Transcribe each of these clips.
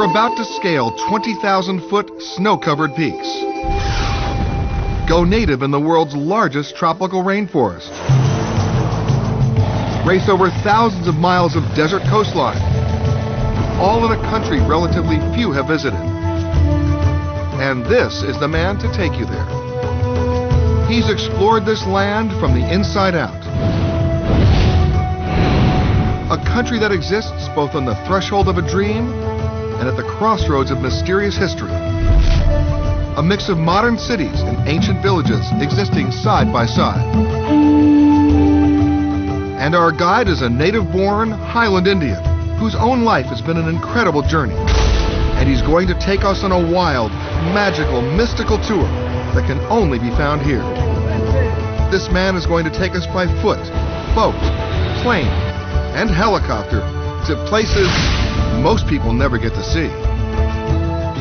about to scale 20,000-foot snow-covered peaks. Go native in the world's largest tropical rainforest. Race over thousands of miles of desert coastline, all in a country relatively few have visited. And this is the man to take you there. He's explored this land from the inside out. A country that exists both on the threshold of a dream and at the crossroads of mysterious history. A mix of modern cities and ancient villages existing side by side. And our guide is a native-born Highland Indian whose own life has been an incredible journey. And he's going to take us on a wild, magical, mystical tour that can only be found here. This man is going to take us by foot, boat, plane, and helicopter to places most people never get to see.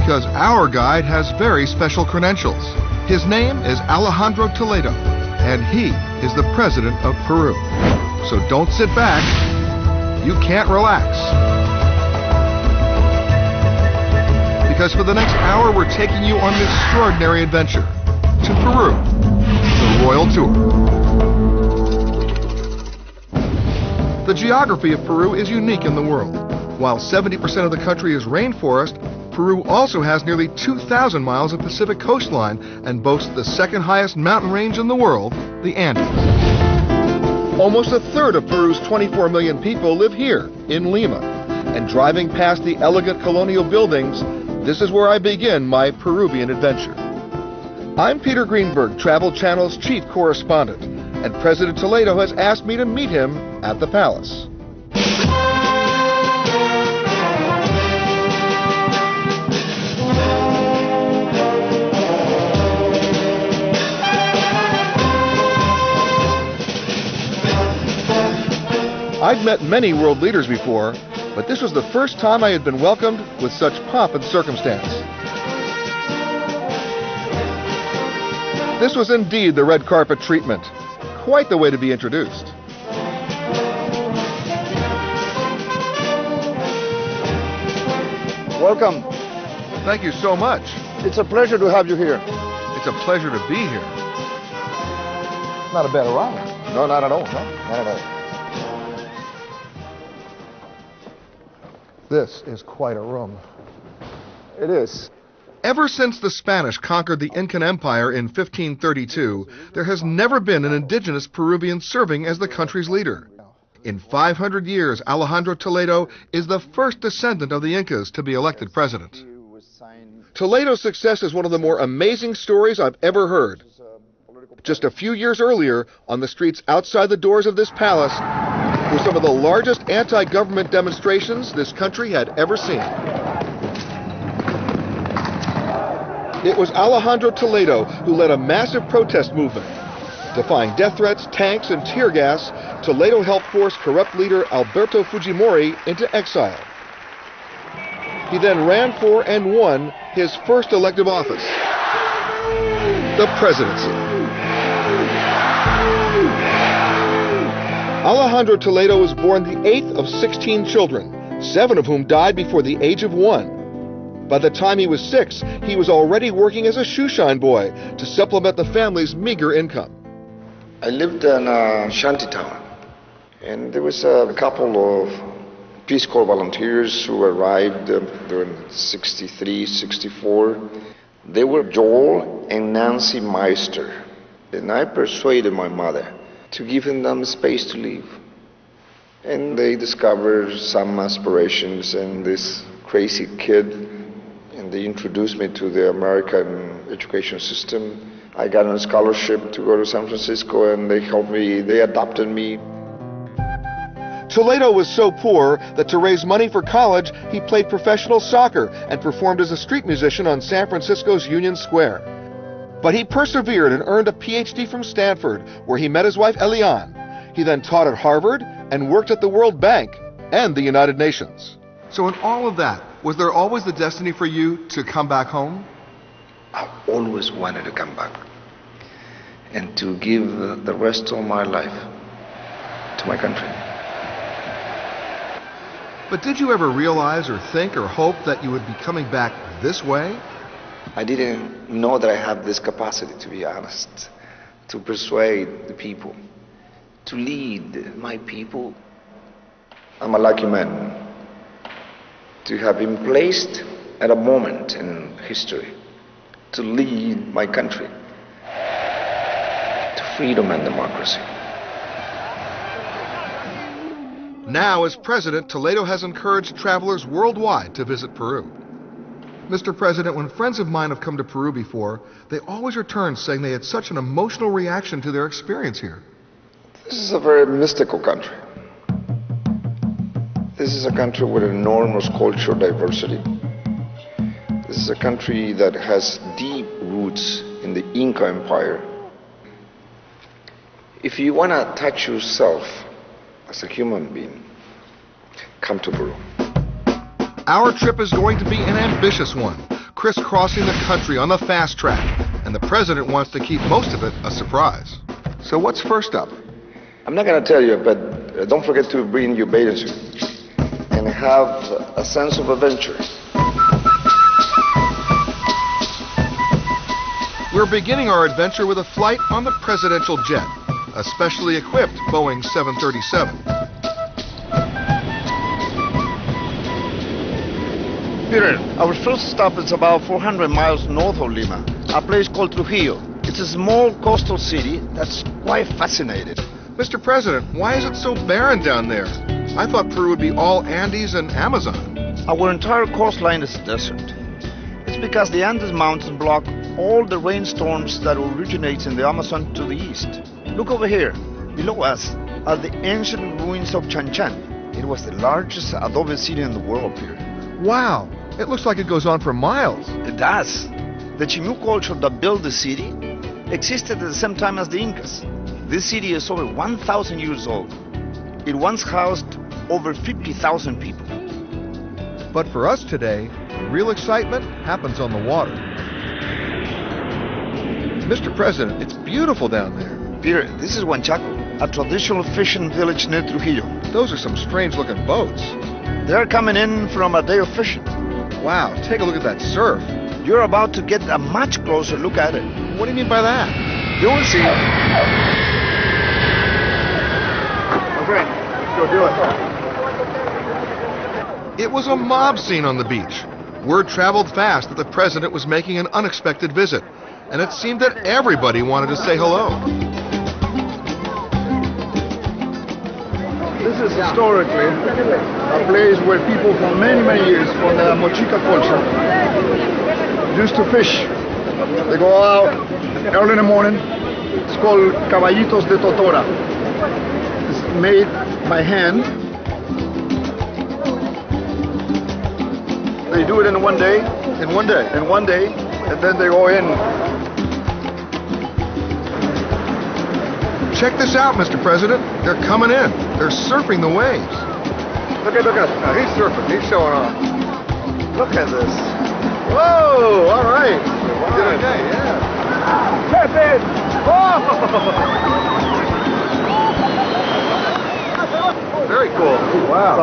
Because our guide has very special credentials. His name is Alejandro Toledo, and he is the president of Peru. So don't sit back. You can't relax. Because for the next hour, we're taking you on an extraordinary adventure to Peru, the Royal Tour. The geography of Peru is unique in the world. While 70% of the country is rainforest, Peru also has nearly 2,000 miles of Pacific coastline and boasts the second highest mountain range in the world, the Andes. Almost a third of Peru's 24 million people live here, in Lima. And driving past the elegant colonial buildings, this is where I begin my Peruvian adventure. I'm Peter Greenberg, Travel Channel's chief correspondent, and President Toledo has asked me to meet him at the palace. I'd met many world leaders before, but this was the first time I had been welcomed with such pomp and circumstance. This was indeed the red carpet treatment. Quite the way to be introduced. Welcome. Thank you so much. It's a pleasure to have you here. It's a pleasure to be here. Not a bad around. No, not at all. No, not at all. This is quite a room. It is. Ever since the Spanish conquered the Incan Empire in 1532, there has never been an indigenous Peruvian serving as the country's leader. In 500 years, Alejandro Toledo is the first descendant of the Incas to be elected president. Toledo's success is one of the more amazing stories I've ever heard. Just a few years earlier, on the streets outside the doors of this palace, were some of the largest anti-government demonstrations this country had ever seen. It was Alejandro Toledo who led a massive protest movement. Defying death threats, tanks, and tear gas, Toledo helped force corrupt leader Alberto Fujimori into exile. He then ran for and won his first elective office, the presidency. Alejandro Toledo was born the 8th of 16 children, 7 of whom died before the age of 1. By the time he was 6, he was already working as a shoeshine boy to supplement the family's meager income. I lived in a shanty town, and there was a couple of Peace Corps volunteers who arrived during 63, 64. They were Joel and Nancy Meister, and I persuaded my mother to give them space to live. And they discovered some aspirations in this crazy kid, and they introduced me to the American education system. I got a scholarship to go to San Francisco, and they helped me, they adopted me. Toledo was so poor that to raise money for college, he played professional soccer and performed as a street musician on San Francisco's Union Square. But he persevered and earned a PhD from Stanford, where he met his wife Eliane. He then taught at Harvard and worked at the World Bank and the United Nations. So in all of that, was there always the destiny for you to come back home? I always wanted to come back and to give the rest of my life to my country. But did you ever realize or think or hope that you would be coming back this way? I didn't know that I have this capacity, to be honest, to persuade the people, to lead my people. I'm a lucky man to have been placed at a moment in history to lead my country to freedom and democracy. Now, as president, Toledo has encouraged travelers worldwide to visit Peru. Mr. President, when friends of mine have come to Peru before, they always return saying they had such an emotional reaction to their experience here. This is a very mystical country. This is a country with enormous cultural diversity. This is a country that has deep roots in the Inca Empire. If you want to touch yourself as a human being, come to Peru. Our trip is going to be an ambitious one, crisscrossing the country on the fast track, and the president wants to keep most of it a surprise. So what's first up? I'm not going to tell you, but don't forget to bring your bathing suit and have a sense of adventure. We're beginning our adventure with a flight on the presidential jet, a specially equipped Boeing 737. Peter, our first stop is about 400 miles north of Lima, a place called Trujillo. It's a small coastal city that's quite fascinating. Mr. President, why is it so barren down there? I thought Peru would be all Andes and Amazon. Our entire coastline is desert. It's because the Andes Mountains block all the rainstorms that originate in the Amazon to the east. Look over here. Below us are the ancient ruins of Chan Chan. It was the largest adobe city in the world, Peter. Wow, it looks like it goes on for miles. It does. The Chimú culture that built the city existed at the same time as the Incas. This city is over 1,000 years old. It once housed over 50,000 people. But for us today, the real excitement happens on the water. Mr. President, it's beautiful down there. Peter, this is Huanchaco, a traditional fishing village near Trujillo. Those are some strange-looking boats. They're coming in from a day of fishing. Wow, take a look at that surf. You're about to get a much closer look at it. What do you mean by that? You will see. Okay, go do it. It was a mob scene on the beach. Word traveled fast that the president was making an unexpected visit, and it seemed that everybody wanted to say hello. This is historically a place where people for many, many years from the Mochica culture used to fish. They go out early in the morning. It's called caballitos de totora. It's made by hand. They do it in one day. In one day. In one day, and then they go in. Check this out, Mr. President. They're coming in. They're surfing the waves. Look at now, he's surfing. He's showing off. Look at this. Whoa! All right. Wow. Okay, yeah. Pepe! Oh! Very cool. Wow.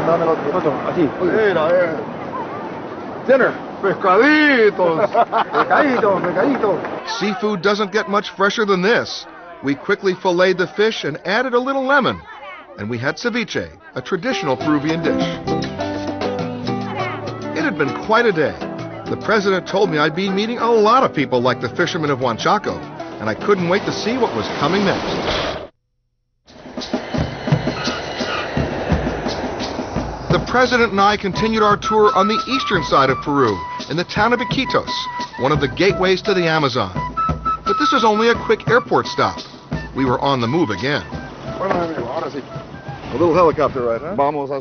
Dinner. Pescaditos. Pescadito. Seafood doesn't get much fresher than this. We quickly filleted the fish and added a little lemon. And we had ceviche, a traditional Peruvian dish. It had been quite a day. The president told me I'd be meeting a lot of people like the fishermen of Huanchaco, and I couldn't wait to see what was coming next. The president and I continued our tour on the eastern side of Peru, in the town of Iquitos, one of the gateways to the Amazon. But this was only a quick airport stop. We were on the move again. A little helicopter ride, huh?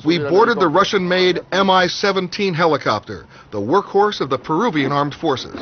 We boarded the Russian-made Mi-17 helicopter, the workhorse of the Peruvian armed forces.